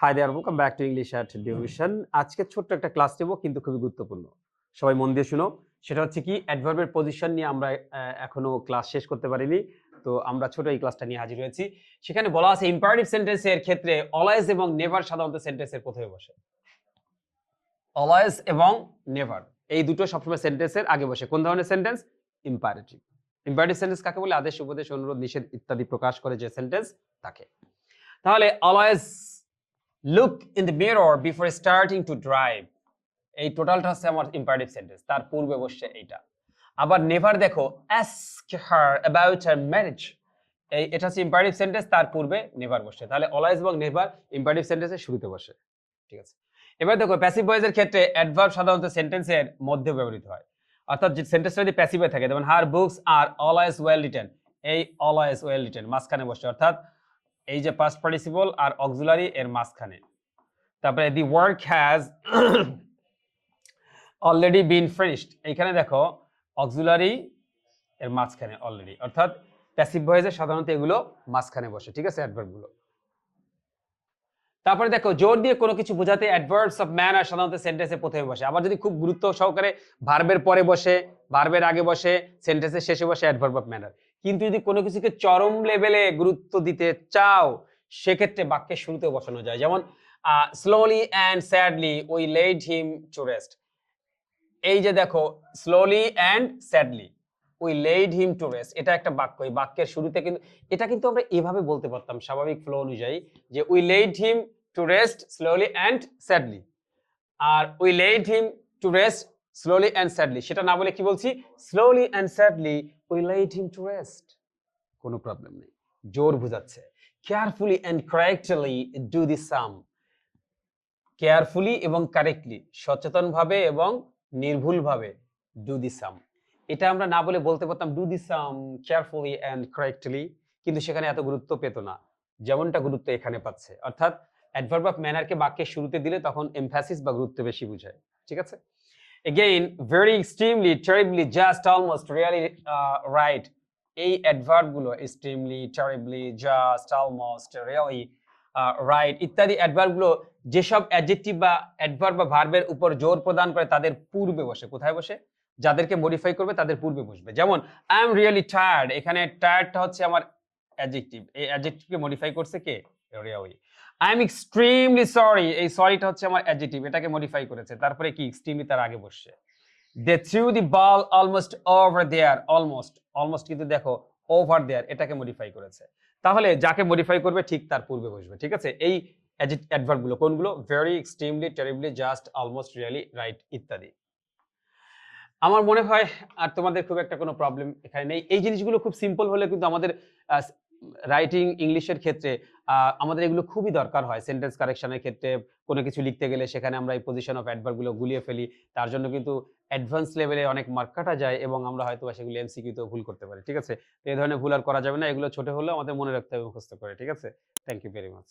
High there, welcome back to English at division. আজকে ছোট্ট একটা ক্লাস নেব, কিন্তু খুবই গুরুত্বপূর্ণ। সবাই মন দিয়ে শুনো। সেটা হচ্ছে কি, অ্যাডভার্বের পজিশন নিয়ে আমরা এখনো ক্লাস শেষ করতে পারিনি। তো আমরা ছোট এই ক্লাসটা নিয়ে হাজির হয়েছি। সেখানে বলা আছে ইম্পারেটিভ সেন্টেন্সের ক্ষেত্রে অলওয়েজ এবং নেভার সাধারণত সেন্টেন্সের প্রথমে বসে। অলওয়েজ এবং নেভার এই দুটো সবসময় সেন্টেন্সের আগে বসে। কোন ধরনের সেন্টেন্স? ইম্পারেটিভ। ইম্পারেটিভ সেন্টেন্স কাকে বলে? আদেশ, উপদেশ, অনুরোধ, নিষেধ ইত্যাদি প্রকাশ করে যে সেন্টেন্স তাকে। তাহলে always look in the mirror before starting to drive, এই টোটালটা হচ্ছে আমার ইম্পারেটিভ সেন্টেন্স, তার পূর্বে বসছে এইটা। আবার নেভার দেখো, ask her about her marriage, এটা হচ্ছে ইম্পারেটিভ সেন্টেন্স, তার পূর্বে নেভার বসছে। তাহলে অলওয়েজ এবং নেভার ইম্পারেটিভ সেন্টেন্সের শুরুতে বসে। ঠিক আছে। এবার দেখো প্যাসিভ ভয়েসের ক্ষেত্রে অ্যাডভার্ব সাধারণত সেন্টেন্সের মধ্যে ব্যবহৃত হয়। অর্থাৎ যে সেন্টেন্সটা যদি প্যাসিভে থাকে, যেমন হার books are always well written, এই অলওয়েজ ওয়েল রিটেন মাঝখানে বসছে, অর্থাৎ এই যে পাস্ট পার্টিসিপল আর অক্সিলারি এর মাঝখানে। তারপরে the work has already been finished, এইখানে দেখো অক্সিলারি এর মাঝখানে অলরেডি, অর্থাৎ প্যাসিভ ভয়েসে সাধারণত এগুলো মাঝখানে বসে। ঠিক আছে, অ্যাডভার্ব গুলো। তারপরে দেখো জোর দিয়ে কোনো কিছু বোঝাতে অ্যাডভার্বস অফ ম্যানার সাধারণত সেন্টেন্সে প্রথমে বসে। আবার যদি খুব গুরুত্ব সহকারে ভার্বের পরে বসে, ভার্বের আগে বসে, সেন্টেন্সের শেষে বসে অ্যাডভার্ব অফ ম্যানার। কিন্তু যদি কোনো কিছুকে চরম লেভেলে গুরুত্ব দিতে চাও, সেক্ষেত্রে বাক্যের শুরুতে বসানো যায়। যেমন slowly and sadly we laid him to rest, এই যে দেখো slowly and sadly we laid him to rest, এটা একটা বাক্য। এই বাক্যের শুরুতে কিন্তু এটা কিন্তু আমরা এভাবে বলতে পারতাম স্বাভাবিক ফ্লো অনুযায়ী, যে we laid him to rest slowly and sadly. আর we laid him to rest slowly and sadly, সেটা না বলে কি বলছি? Slowly and sadly we laid him to rest. কোনো প্রবলেম নেই, জোর বোঝাচ্ছে। Carefully and correctly do the sum, carefully এবং কারেক্টলি, সচেতনভাবে এবং নির্ভুলভাবে ডু দি সাম, এটা আমরা না বলে বলতে পারতাম do the sum carefully and correctly, কিন্তু সেখানে এত গুরুত্ব পেত না যেমনটা গুরুত্ব এখানে পাচ্ছে। অর্থাৎ অ্যাডভার্ব অফ ম্যানারকে বাক্যের শুরুতে দিলে তখন এমফ্যাসিস বা গুরুত্ব বেশি বোঝায়। ঠিক আছে। Again very extremely terribly just almost really right, এই অ্যাডভার্ব গুলো extremely terribly just almost really right ইত্যাদি অ্যাডভার্ব গুলো যেসব অ্যাডজেক্টিভ বা অ্যাডভার্ব বা ভার্বের উপর জোর প্রদান করে তাদের পূর্বে বসে। কোথায় বসে? যাদেরকে মডিফাই করবে তাদের পূর্বে বসবে। যেমন আই এম রিয়েলি টায়ার্ড, এখানে টায়ার্ডটা হচ্ছে আমার অ্যাডজেক্টিভ, এই অ্যাডজেক্টিভকে মডিফাই করছে কে? Really. I am extremely sorry, এই সরিটা হচ্ছে আমার অ্যাডজেক্টিভ, এটাকে মডিফাই করেছে। তারপরে কি? এক্সট্রিমলি তার আগে বসছে। They threw the ball almost over there, almost almost কিন্তু দেখো ওভার দেয়ার, এটাকে মডিফাই করেছে। তাহলে যাকে মডিফাই করবে ঠিক তার পূর্বে বসবে। ঠিক আছে। এই অ্যাডভার্ব গুলো কোনগুলো? Very, extremely, terribly, just, almost, really, right ইত্যাদি। আমার মনে হয় আর তোমাদের খুব একটা কোনো প্রবলেম এখানে নেই। এই জিনিসগুলো খুব সিম্পল হলে কিন্তু আমাদের রাইটিং ইংলিশের ক্ষেত্রে আমাদের এগুলো খুবই দরকার হয়। সেন্টেন্স কারেকশনের ক্ষেত্রে কোনো কিছু লিখতে গেলে সেখানে আমরা এই পজিশন অফ অ্যাডভার্ব গুলো গুলিয়ে ফেলি। তার জন্য কিন্তু অ্যাডভান্স লেভেলে অনেক মার্ক কাটা যায় এবং আমরা হয়তোবা সেগুলো এমসিকিউতেও ভুল করতে পারি। ঠিক আছে? তো এই ধরনের ভুল আর করা যাবে না। এগুলো ছোট হলেও আমাদের মনে রাখতে হবে মুখস্থ করে। ঠিক আছে? Thank you very much.